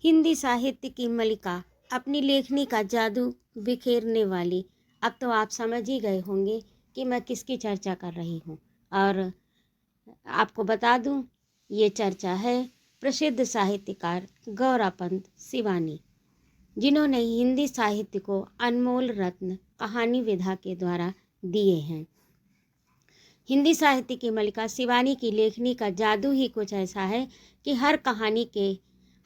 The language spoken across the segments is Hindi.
हिंदी साहित्य की मलिका, अपनी लेखनी का जादू बिखेरने वाली। अब तो आप समझ ही गए होंगे कि मैं किसकी चर्चा कर रही हूँ। और आपको बता दूँ, ये चर्चा है प्रसिद्ध साहित्यकार गौरापंत सिवानी, जिन्होंने हिंदी साहित्य को अनमोल रत्न कहानी विधा के द्वारा दिए हैं। हिंदी साहित्य की मलिका सिवानी की लेखनी का जादू ही कुछ ऐसा है कि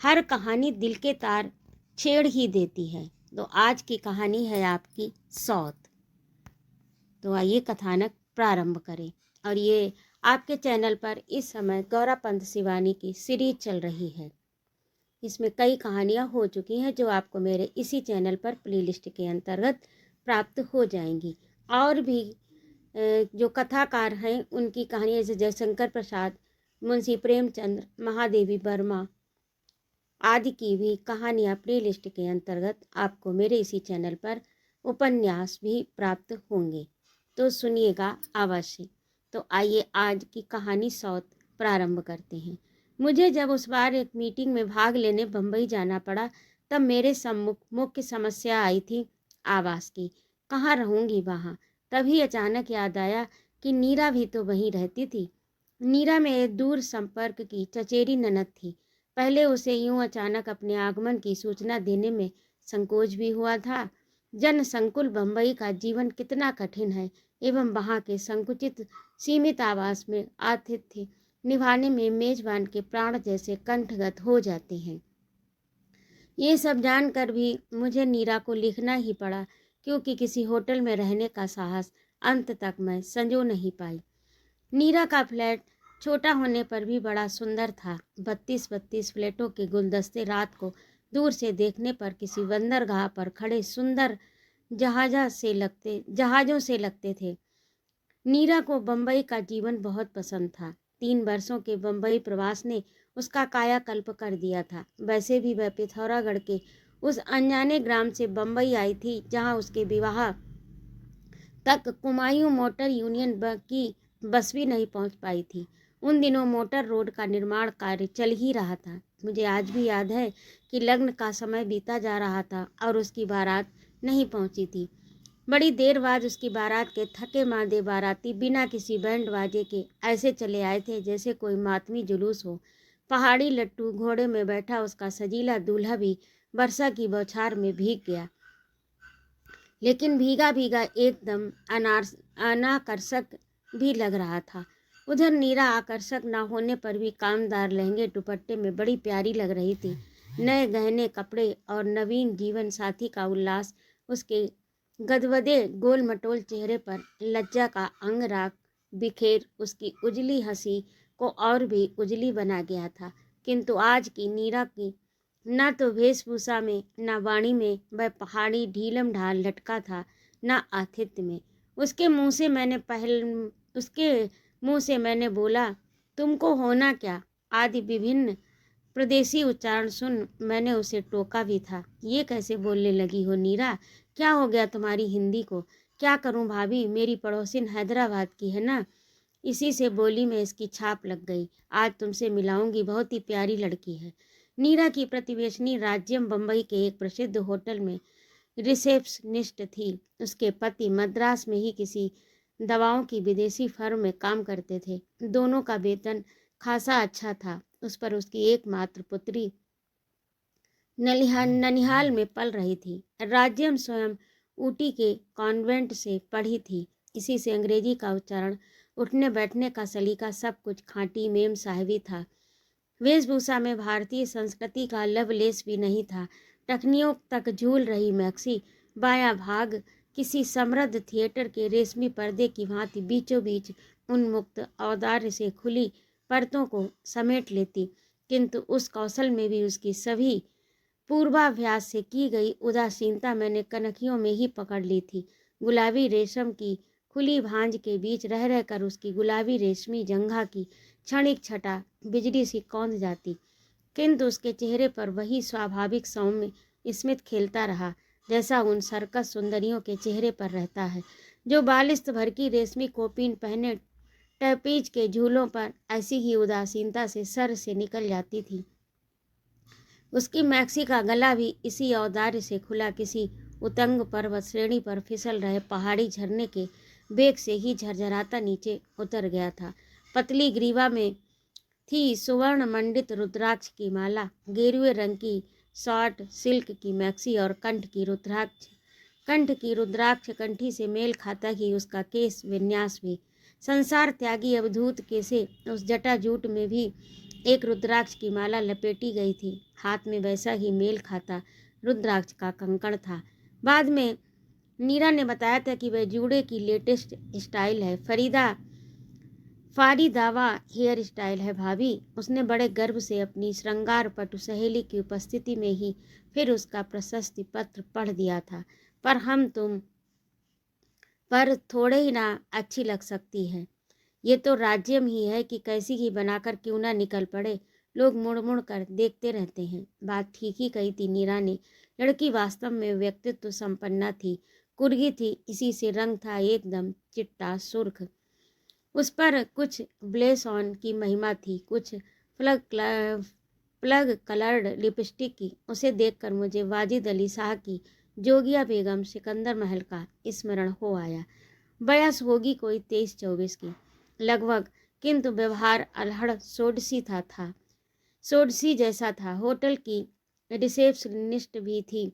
हर कहानी दिल के तार छेड़ ही देती है। तो आज की कहानी है आपकी सौत। तो आइए कथानक प्रारंभ करें। और ये आपके चैनल पर इस समय गौरापंत सिवानी की सीरीज चल रही है। इसमें कई कहानियाँ हो चुकी हैं जो आपको मेरे इसी चैनल पर प्लेलिस्ट के अंतर्गत प्राप्त हो जाएंगी। और भी जो कथाकार हैं उनकी कहानियाँ जैसे जयशंकर प्रसाद, मुंशी प्रेमचंद, महादेवी वर्मा आदि की भी कहानियाँ प्लेलिस्ट के अंतर्गत आपको मेरे इसी चैनल पर उपन्यास भी प्राप्त होंगे, तो सुनिएगा अवश्य। तो आइए आज की कहानी सौत प्रारंभ करते हैं। मुझे जब उस बार एक मीटिंग में भाग लेने बम्बई जाना पड़ा, तब मेरे सम्मुख मुख्य समस्या आई थी आवास की। कहाँ रहूँगी वहाँ। तभी अचानक याद आया कि नीरा भी तो वहीं रहती थी। नीरा में एक दूर संपर्क की चचेरी ननद थी। पहले उसे यूं अचानक अपने आगमन की सूचना देने में संकोच भी हुआ था। जन संकुल बम्बई का जीवन कितना कठिन है एवं वहाँ के संकुचित सीमित आवास में आतिथ्य निभाने में मेजबान के प्राण जैसे कंठगत हो जाते हैं। ये सब जानकर भी मुझे नीरा को लिखना ही पड़ा, क्योंकि किसी होटल में रहने का साहस अंत तक मैं संजो नहीं पाई। नीरा का फ्लैट छोटा होने पर भी बड़ा सुंदर था। 32 फ्लैटों के गुलदस्ते रात को दूर से देखने पर किसी बंदरगाह पर खड़े सुंदर जहाज़ों से लगते थे। नीरा को बम्बई का जीवन बहुत पसंद था। 3 वर्षों के बम्बई प्रवास ने उसका कायाकल्प कर दिया था। वैसे भी वह पिथौरागढ़ के उस अनजाने ग्राम से बम्बई आई थी जहाँ उसके विवाह तक कुमायूं मोटर यूनियन की बस भी नहीं पहुंच पाई थी। उन दिनों मोटर रोड का निर्माण कार्य चल ही रहा था। मुझे आज भी याद है कि लग्न का समय बीता जा रहा था और उसकी बारात नहीं पहुंची थी। बड़ी देर बाद उसकी बारात के थके मांदे बाराती बिना किसी बैंड बाजे के ऐसे चले आए थे जैसे कोई मातमी जुलूस हो। पहाड़ी लट्टू घोड़े में बैठा उसका सजीला दूल्हा भी वर्षा की बौछार में भीग गया, लेकिन भीगा भीगा एकदम अनाकर्षक भी लग रहा था। उधर नीरा आकर्षक ना होने पर भी कामदार लहंगे दुपट्टे में बड़ी प्यारी लग रही थी। नए गहने कपड़े और नवीन जीवन साथी का उल्लास उसके गदगदे गोल मटोल चेहरे पर लज्जा का अंग राग बिखेर उसकी उजली हंसी को और भी उजली बना गया था। किंतु आज की नीरा की न तो वेशभूषा में न वाणी में वह पहाड़ी ढीलम ढाल लटका था, न आतिथ्य में। उसके मुंह से मैंने बोला, तुमको होना क्या आदि विभिन्न प्रदेशी उच्चारण सुन मैंने उसे टोका भी था। ये कैसे बोलने लगी हो नीरा, क्या हो गया तुम्हारी हिंदी को। क्या करूं भाभी, मेरी पड़ोसिन हैदराबाद की है ना, इसी से बोली में इसकी छाप लग गई। आज तुमसे मिलाऊंगी, बहुत ही प्यारी लड़की है। नीरा की प्रतिवेशनी राज्यम बम्बई के एक प्रसिद्ध होटल में रिसेप्शनिस्ट थी। उसके पति मद्रास में ही किसी दवाओं की विदेशी फर्म में काम करते थे। दोनों का वेतन खासा अच्छा था। उस पर उसकी एकमात्र पुत्री ननिहाल में पल रही थी। राज्यम स्वयं ऊटी के कॉन्वेंट से पढ़ी थी। इसी से अंग्रेजी का उच्चारण, उठने बैठने का सलीका सब कुछ खाँटी मेम साहिबी था। वेशभूषा में भारतीय संस्कृति का लवलेश भी नहीं था। टखनियों तक झूल रही मैक्सी बायां भाग किसी समृद्ध थिएटर के रेशमी पर्दे की भांति बीचों बीच उन्मुक्त औदार्य से खुली परतों को समेट लेती, किंतु उस कौशल में भी उसकी सभी पूर्वाभ्यास से की गई उदासीनता मैंने कनखियों में ही पकड़ ली थी। गुलाबी रेशम की खुली भांज के बीच रह रहकर उसकी गुलाबी रेशमी जंघा की क्षणिक छटा बिजली सी कौंध जाती, किंतु उसके चेहरे पर वही स्वाभाविक सौम्य स्मित खेलता रहा जैसा उन सर्कस सुंदरियों के चेहरे पर रहता है, जो बालिश्त भर की रेशमी कोपीन पहने टैपीज के झूलों पर ऐसी ही उदासीनता से सर से निकल जाती थी। उसकी मैक्सी का गला भी इसी औदार्य से खुला किसी उतंग पर्वत श्रेणी पर फिसल रहे पहाड़ी झरने के वेग से ही झरझराता नीचे उतर गया था। पतली ग्रीवा में थी सुवर्ण मंडित रुद्राक्ष की माला, गेरुए रंग की शॉर्ट सिल्क की मैक्सी और कंठ की रुद्राक्ष कंठी से मेल खाता ही उसका केस विन्यास भी। संसार त्यागी अवधूत के से उस जटाजूट में भी एक रुद्राक्ष की माला लपेटी गई थी। हाथ में वैसा ही मेल खाता रुद्राक्ष का कंकण था। बाद में नीरा ने बताया था कि वह जूड़े की लेटेस्ट स्टाइल है, फारीदावा हेयर स्टाइल है भाभी। उसने बड़े गर्व से अपनी श्रृंगार पटु सहेली की उपस्थिति में ही फिर उसका प्रशस्ति पत्र पढ़ दिया था। पर थोड़े ही ना अच्छी लग सकती है। ये तो राज्यम ही है कि कैसी ही बनाकर क्यों ना निकल पड़े, लोग मुड़ मुड़ कर देखते रहते हैं। बात ठीक ही कही थी नीरा ने। लड़की वास्तव में व्यक्तित्व संपन्ना थी, कुर्गी थी, इसी से रंग था एकदम चिट्टा सुर्ख। उस पर कुछ ब्लेस ऑन की महिमा थी, कुछ प्लग कलर्ड लिपस्टिक की। उसे देखकर मुझे वाजिद अली शाह की जोगिया बेगम सिकंदर महल का स्मरण हो आया। बयस होगी कोई 23-24 की लगभग, किंतु व्यवहार अल्हड़ सोडसी जैसा था। होटल की रिसेप्शनिस्ट भी थी,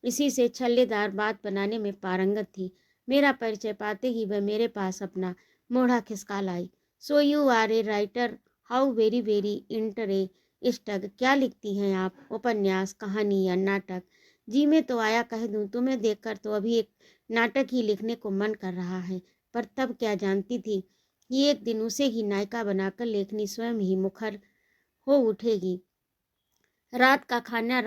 इसी से छल्लेदार बात बनाने में पारंगत थी। मेरा परिचय पाते ही वह मेरे पास अपना मोढ़ा खिसका लाई। So you are a writer, how very very interesting. क्या लिखती हैं आप, उपन्यास, कहानी या नाटक? जी मैं तो आया कह दूं, तुम्हें देखकर तो अभी एक नाटक ही लिखने को मन कर रहा है। पर तब क्या जानती थी कि एक दिन उसे ही नायिका बनाकर लेखनी स्वयं ही मुखर हो उठेगी। रात का खाना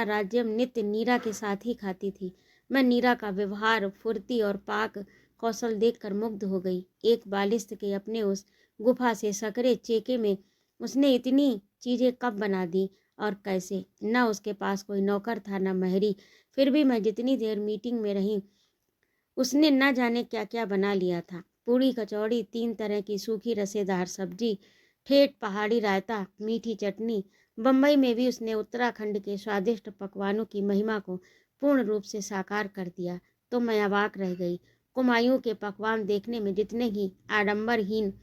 राज्यम नित्य नीरा के साथ ही खाती थी। मैं नीरा का व्यवहार, फुर्ती और पाक कौशल देखकर मुग्ध हो गई। एक बालिश्त के अपने उस गुफा से सकरे चेके में उसने इतनी चीज़ें कब बना दी और कैसे? न उसके पास कोई नौकर था, न महरी। फिर भी मैं जितनी देर मीटिंग में रही, उसने न जाने क्या क्या बना लिया था। पूड़ी कचौड़ी, 3 तरह की सूखी रसेदार सब्जी, ठेठ पहाड़ी रायता, मीठी चटनी। बम्बई में भी उसने उत्तराखंड के स्वादिष्ट पकवानों की महिमा को पूर्ण रूप से साकार कर दिया। तो मैं अवाक रह गई। कुमायूं के पकवान देखने में जितने ही आडंबरहीन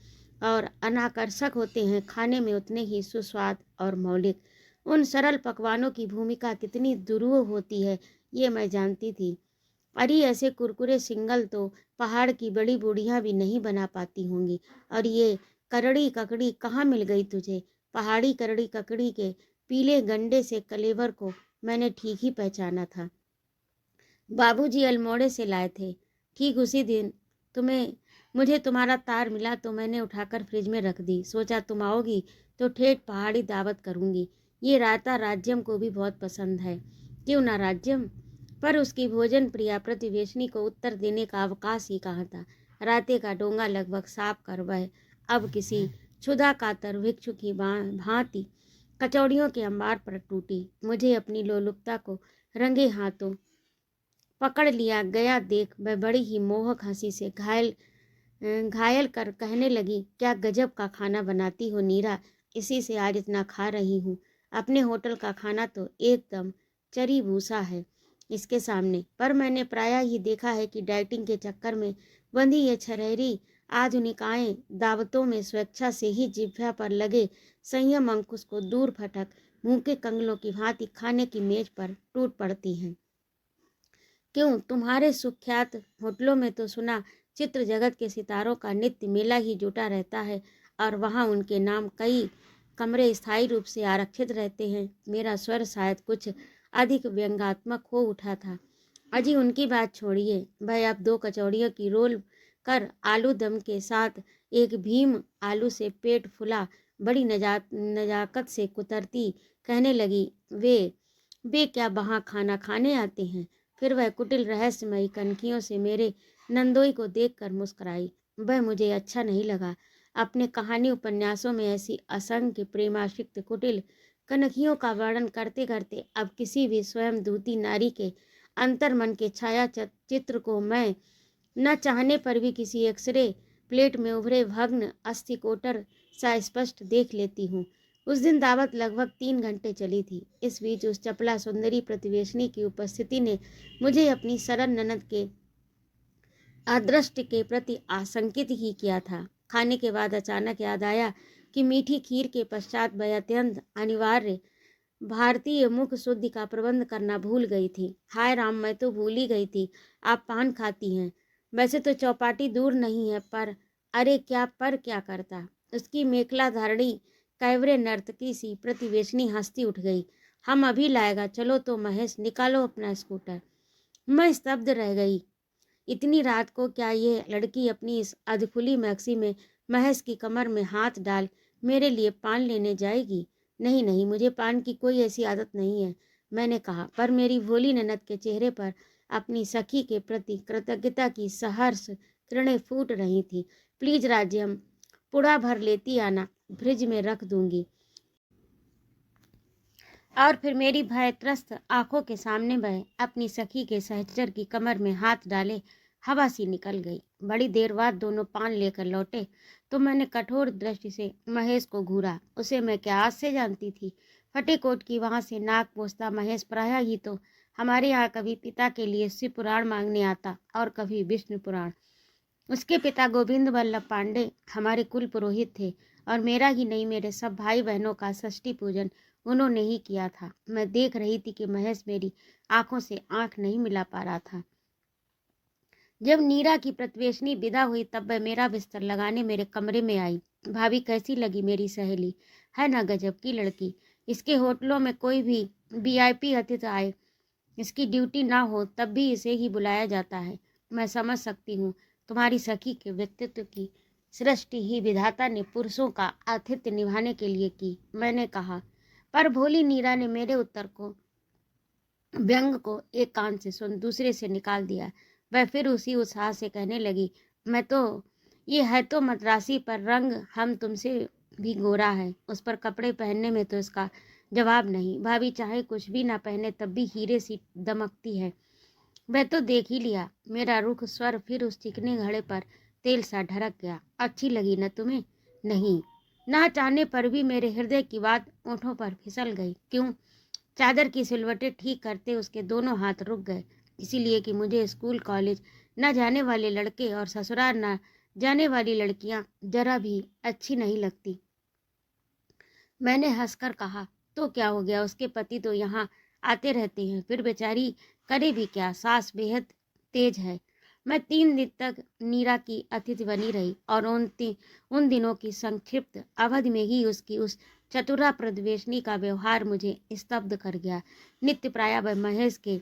और अनाकर्षक होते हैं, खाने में उतने ही सुस्वाद और मौलिक। उन सरल पकवानों की भूमिका कितनी दुरूह होती है, ये मैं जानती थी। अरे ऐसे कुरकुरे सिंगल तो पहाड़ की बड़ी बूढ़ियां भी नहीं बना पाती होंगी। और ये करड़ी ककड़ी कहाँ मिल गई तुझे? पहाड़ी करड़ी ककड़ी के पीले गंडे से कलेवर को मैंने ठीक ही पहचाना था। बाबूजी अल्मोड़े से लाए थे। ठीक उसी दिन मुझे तुम्हारा तार मिला तो मैंने उठाकर फ्रिज में रख दी। सोचा तुम आओगी तो ठेठ पहाड़ी दावत करूँगी। ये रायता राज्यम को भी बहुत पसंद है। क्यों ना राज्यम? पर उसकी भोजन प्रिया प्रतिवेशनी को उत्तर देने का अवकाश ही कहाँ था। राते का डोंगा लगभग साफ कर वह अब किसी क्षुधा कातर भिक्षु की भांति कचौड़ियों के अंबार पर टूटी। मुझे अपनी लोलुपता को रंगे हाथों पकड़ लिया गया देख वह बड़ी ही मोहक हंसी से घायल कर कहने लगी, क्या गजब का खाना बनाती हो नीरा, इसी से आज इतना खा रही हूँ। अपने होटल का खाना तो एकदम चरी भूसा है इसके सामने। पर मैंने प्रायः ही देखा है कि डाइटिंग के चक्कर में बंधी ये छरहरी आधुनिकाएं दावतों में स्वेच्छा से ही जिह्वा पर लगे संयम अंकुश को दूर फटक मुंह के कंगलों की भांति खाने की मेज पर टूट पड़ती हैं। क्यों, तुम्हारे सुख्यात होटलों में तो सुना चित्र जगत के सितारों का नित्य मेला ही जुटा रहता है और वहाँ उनके नाम कई कमरे स्थायी रूप से आरक्षित रहते हैं। मेरा स्वर शायद कुछ अधिक व्यंग्यात्मक हो उठा था। अजी उनकी बात छोड़िए, भाई आप 2 कचौड़ियों की रोल कर आलू दम के साथ एक भीम आलू से पेट फुला बड़ी नजाकत से कुतरती कहने लगी, वे क्या वहाँ खाना खाने आते हैं? फिर वह कुटिल रहस्यमयी कनखियों से मेरे नंदोई को देखकर मुस्कुराई। वह मुझे अच्छा नहीं लगा। अपने कहानी उपन्यासों में ऐसी असंख्य प्रेमाशिक्त कुटिल कनखियों का वर्णन करते करते अब किसी भी स्वयं दूती नारी के अंतर्मन के छाया चित्र को मैं न चाहने पर भी किसी एक्सरे प्लेट में उभरे भग्न अस्थिकोटर सा स्पष्ट देख लेती हूँ। उस दिन दावत लगभग 3 घंटे चली थी। इस बीच उस चपला सुंदरी प्रतिवेशनी की उपस्थिति ने मुझे अपनी सरल ननद के अदृष्ट के प्रति आशंकित ही किया था। खाने के बाद अचानक याद आया कि मीठी खीर के पश्चात वह अत्यंत अनिवार्य भारतीय मुख शुद्धि का प्रबंध करना भूल गई थी। हाय राम, मैं तो भूल ही गई थी। आप पान खाती हैं। वैसे तो चौपाटी दूर नहीं है, पर अरे क्या करता। उसकी मेखला धारणी कैवरे नर्तकी सी प्रतिवेशनी हंसती उठ गई। हम अभी लाएगा, चलो तो महेश, निकालो अपना स्कूटर। मैं स्तब्ध रह गई। इतनी रात को क्या ये लड़की अपनी इस अधखुली मैक्सी में महेश की कमर में हाथ डाल मेरे लिए पान लेने जाएगी? नहीं नहीं, मुझे पान की कोई ऐसी आदत नहीं है, मैंने कहा। पर मेरी भोली ननद के चेहरे पर अपनी सखी के प्रति कृतज्ञता की सहर्ष किरणें फूट रही थी। प्लीज राज्यम, पुड़ा भर लेती आना, फ्रिज में रख दूंगी। और फिर मेरी भयत्रस्त आंखों के सामने वह अपनी सखी के सहचर की कमर में हाथ डाले हवा सी निकल गई। बड़ी देर बाद दोनों पान लेकर लौटे तो मैंने कठोर दृष्टि से महेश को घूरा। उसे मैं क्या आज से जानती थी। फटे कोट की वहां से नाक पोंछता महेश प्रायः ही तो हमारे यहाँ कभी पिता के लिए शिव पुराण मांगने आता और कभी विष्णु पुराण। उसके पिता गोविंद वल्लभ पांडे हमारे कुल पुरोहित थे और मेरा ही नहीं, मेरे सब भाई बहनों का षष्ठी पूजन उन्होंने ही किया था। मैं देख रही थी कि महेश मेरी आंखों से आंख नहीं मिला पा रहा था। जब नीरा की प्रतिवेशनी विदा हुई तब वह मेरा बिस्तर लगाने मेरे कमरे में आई। भाभी, कैसी लगी मेरी सहेली? है ना गजब की लड़की। इसके होटलों में कोई भी वीआईपी अतिथि आए, इसकी ड्यूटी ना हो तब भी इसे ही बुलाया जाता है। मैं समझ सकती हूँ तुम्हारी सखी के व्यक्तित्व की सृष्टि ही विधाता ने पुरुषों का आतिथ्य निभाने के लिए की, मैंने कहा। पर भोली नीरा ने मेरे उत्तर को व्यंग को एक कान से सुन दूसरे से निकाल दिया। वह फिर उसी उत्साह से कहने लगी, मैं तो ये है तो मद्रासी, पर रंग हम तुमसे भी गोरा है। उस पर कपड़े पहनने में तो इसका जवाब नहीं। भाभी चाहे कुछ भी ना पहने तब भी हीरे सी दमकती है। वह तो देख ही लिया। मेरा रुख स्वर फिर उस चिकने घड़े पर तेल सा ढरक गया। अच्छी लगी न तुम्हें? नहीं। ना चाहने पर भी मेरे हृदय की बात ओंठों पर फिसल गई। क्यों? चादर की सिलवटें ठीक करते उसके दोनों हाथ रुक गए। इसीलिए कि मुझे स्कूल कॉलेज न जाने वाले लड़के और ससुराल न जाने वाली लड़कियां जरा भी अच्छी नहीं लगती। मैंने हंसकर कहा, तो क्या हो गया, उसके पति तो यहाँ आते रहते हैं, फिर बेचारी करे भी क्या, सास बेहद तेज है। मैं 3 दिन तक नीरा की अतिथि बनी रही और उन दिनों की संक्षिप्त अवधि में ही उसकी उस चतुरा प्रतिवेशनी का व्यवहार मुझे स्तब्ध कर गया। नित्य प्रायः वह महेश के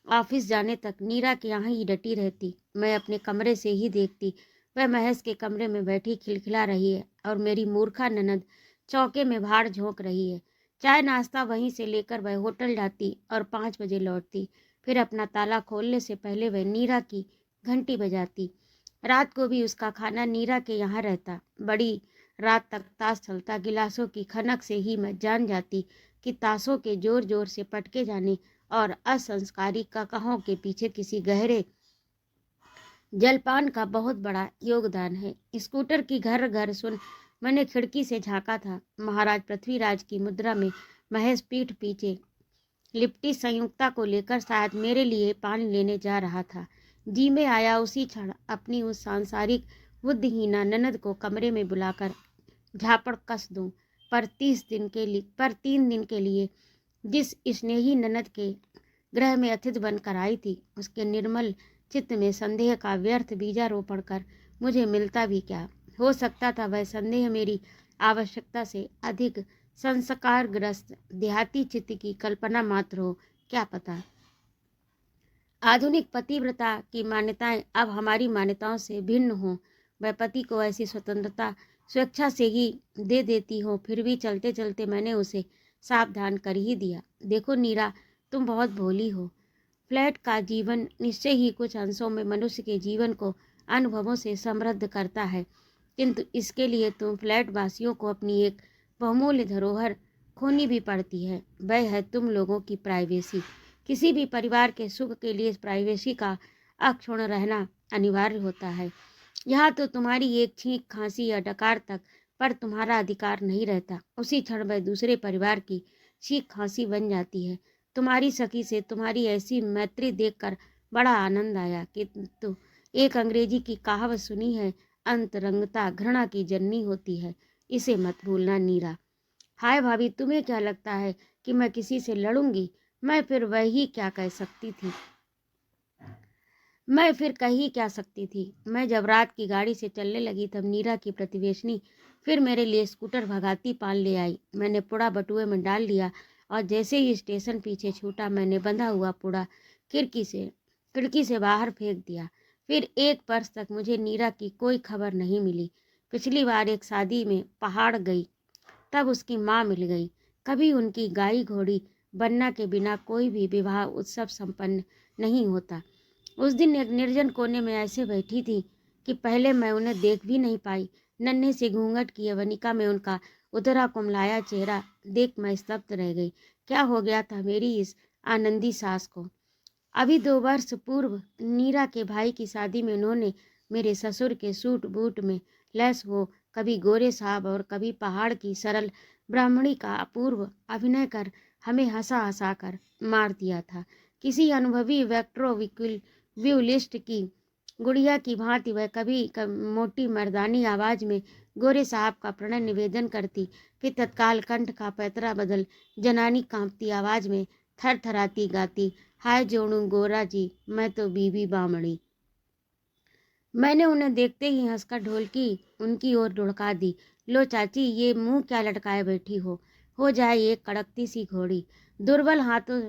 ऑफिस जाने तक नीरा के यहाँ ही डटी रहती। मैं अपने कमरे से ही देखती वह महेश के कमरे में बैठी खिलखिला रही है और मेरी मूर्खा ननद चौके में भाड़ झोंक रही है। चाय नाश्ता वहीं से लेकर वह होटल जाती और 5 बजे लौटती। फिर अपना ताला खोलने से पहले वह नीरा की घंटी बजाती। रात को भी उसका खाना नीरा के यहाँ रहता। बड़ी रात तक ताश चलता। गिलासों की खनक से ही मैं जान जाती कि ताशों के जोर जोर से पटके जाने और असंस्कारी ककाहों के पीछे किसी गहरे जलपान का बहुत बड़ा योगदान है। स्कूटर की घर घर सुन मैंने खिड़की से झांका था। महाराज पृथ्वीराज की मुद्रा में महेश पीठ पीछे लिपटी संयुक्ता को लेकर शायद मेरे लिए पानी लेने जा रहा था। जी में आया उसी क्षण अपनी उस सांसारिक बुद्धिहीना ननद को कमरे में बुलाकर झापड़ कस दूं। पर 3 दिन के लिए जिस स्नेही ननद के गृह में अतिथि बनकर आई थी, उसके निर्मल चित्त में संदेह का व्यर्थ बीजारोपण कर मुझे मिलता भी क्या? हो सकता था वह संदेह मेरी आवश्यकता से अधिक संस्कारग्रस्त देहाती चित्त की कल्पना मात्र हो, क्या पता। आधुनिक पतिव्रता की मान्यताएं अब हमारी मान्यताओं से भिन्न हों। वह पति को ऐसी स्वतंत्रता स्वेच्छा से ही दे देती हो, फिर भी चलते चलते मैंने उसे सावधान कर ही दिया। देखो नीरा, तुम बहुत भोली हो। फ्लैट का जीवन निश्चय ही कुछ अंशों में मनुष्य के जीवन को अनुभवों से समृद्ध करता है, किंतु इसके लिए तुम फ्लैट वासियों को अपनी एक बहुमूल्य धरोहर खोनी भी पड़ती है। वह है तुम लोगों की प्राइवेसी। किसी भी परिवार के सुख के लिए प्राइवेसी का अक्षुण्ण रहना अनिवार्य होता है। यहाँ तो तुम्हारी एक छींक, खांसी या डकार तक पर तुम्हारा अधिकार नहीं रहता। उसी क्षण वह दूसरे परिवार की चीख खांसी बन जाती है। तुम्हारी सखी से तुम्हारी ऐसी मैत्री देखकर बड़ा आनंद आया कि तो एक अंग्रेजी की कहावत सुनी है, अंतरंगता घृणा की जननी होती है, इसे मत भूलना नीरा। हाय भाभी, तुम्हें क्या लगता है कि मैं किसी से लड़ूंगी? मैं फिर वही क्या कह सकती थी? मैं फिर कही क्या सकती थी? मैं जब रात की गाड़ी से चलने लगी तब नीरा की प्रतिवेशनी फिर मेरे लिए स्कूटर भगाती पाल ले आई। मैंने पुड़ा बटुए में डाल दिया और जैसे ही स्टेशन पीछे छूटा मैंने बंधा हुआ पुड़ा खिड़की से बाहर फेंक दिया। फिर एक वर्ष तक मुझे नीरा की कोई खबर नहीं मिली। पिछली बार एक शादी में पहाड़ गई, तब उसकी माँ मिल गई। कभी उनकी गाई घोड़ी बनना के बिना कोई भी विवाह उत्सव संपन्न नहीं होता। उस दिन एक निर्जन कोने में ऐसे बैठी थी कि पहले मैं उन्हें देख भी नहीं पाई। नन्हे से घूंघट की यवनिका में उनका उतरा कुमलाया चेहरा देख मैं स्तब्ध रह गई। क्या हो गया था मेरी इस आनंदी सास को? अभी 2 वर्ष पूर्व नीरा के भाई की शादी में उन्होंने मेरे ससुर के सूट बूट में लैस हो कभी गोरे साहब और कभी पहाड़ की सरल ब्राह्मणी का अपूर्व अभिनय कर हमें हंसा हंसा कर मार दिया था। किसी अनुभवी व्यूलिस्ट की गुड़िया की भांति वह कभी मोटी मर्दानी आवाज में गोरे साहब का प्रणय निवेदन करती, फिर तत्काल कंठ का पैतरा बदल जनानी कांपती आवाज में थरथराती गाती, हाय जोड़ू गोरा जी मैं तो बीबी बामणी। मैंने उन्हें देखते ही हंसकर ढोलकी उनकी ओर लुढ़का दी। लो चाची, ये मुंह क्या लटकाए बैठी हो जाए एक कड़कती सी घोड़ी। दुर्बल हाथों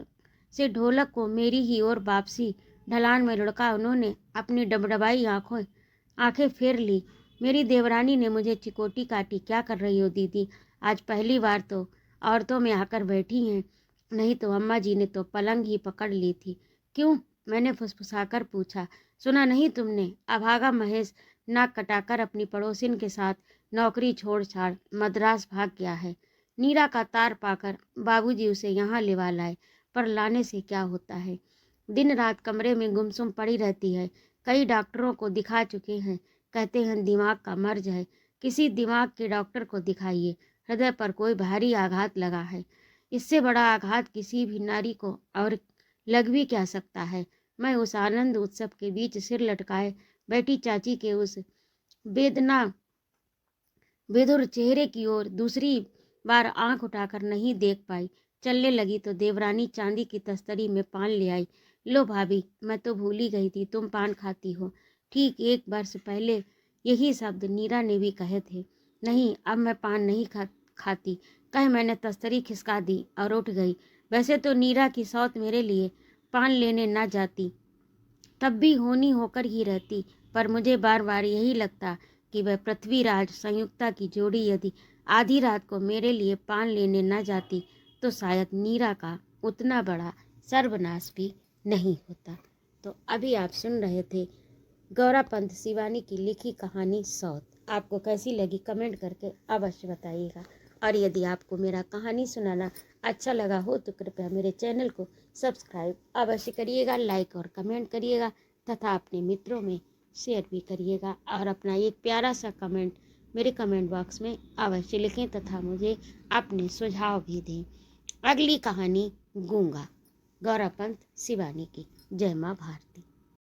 से ढोलक को मेरी ही ओर वापसी ढलान में लुढ़का उन्होंने अपनी डबडबाई आंखें फेर ली। मेरी देवरानी ने मुझे चिकोटी काटी। क्या कर रही हो दीदी? आज पहली बार तो औरतों में आकर बैठी हैं, नहीं तो अम्मा जी ने तो पलंग ही पकड़ ली थी। क्यों? मैंने फुसफुसाकर पूछा। सुना नहीं तुमने? अभागा महेश नाक कटाकर अपनी पड़ोसिन के साथ नौकरी छोड़ छाड़ मद्रास भाग गया है। नीरा का तार पाकर बाबूजी उसे यहाँ लेवा लाए, पर लाने से क्या होता है? दिन रात कमरे में गुमसुम पड़ी रहती है। कई डॉक्टरों को दिखा चुके हैं, कहते हैं दिमाग का मर्ज है। किसी दिमाग के डॉक्टर को दिखाइए। हृदय पर कोई भारी आघात लगा है। इससे बड़ा आघात किसी भी नारी को और लग भी क्या सकता है? मैं उस आनंद उत्सव के बीच सिर लटकाए बैठी चाची के उस वेदना बेधुर चेहरे की ओर दूसरी बार आंख उठाकर नहीं देख पाई। चलने लगी तो देवरानी चांदी की तस्तरी में पान ले आई। लो भाभी, मैं तो भूल ही गई थी तुम पान खाती हो। ठीक 1 वर्ष पहले यही शब्द नीरा ने भी कहे थे। नहीं, अब मैं पान नहीं खाती, कहे मैंने तस्तरी खिसका दी और उठ गई। वैसे तो नीरा की सौत मेरे लिए पान लेने ना जाती, तब भी होनी होकर ही रहती, पर मुझे बार बार यही लगता कि वह पृथ्वीराज संयुक्ता की जोड़ी यदि आधी रात को मेरे लिए पान लेने न जाती तो शायद नीरा का उतना बड़ा सर्वनाश भी नहीं होता। तो अभी आप सुन रहे थे गौरा पंत शिवानी की लिखी कहानी सौत। आपको कैसी लगी कमेंट करके अवश्य बताइएगा। और यदि आपको मेरा कहानी सुनाना अच्छा लगा हो तो कृपया मेरे चैनल को सब्सक्राइब अवश्य करिएगा, लाइक और कमेंट करिएगा तथा अपने मित्रों में शेयर भी करिएगा। और अपना एक प्यारा सा कमेंट मेरे कमेंट बॉक्स में अवश्य लिखें तथा मुझे अपने सुझाव भी दें। अगली कहानी गूंगा, गौरा पंत शिवानी की। जय माँ भारती।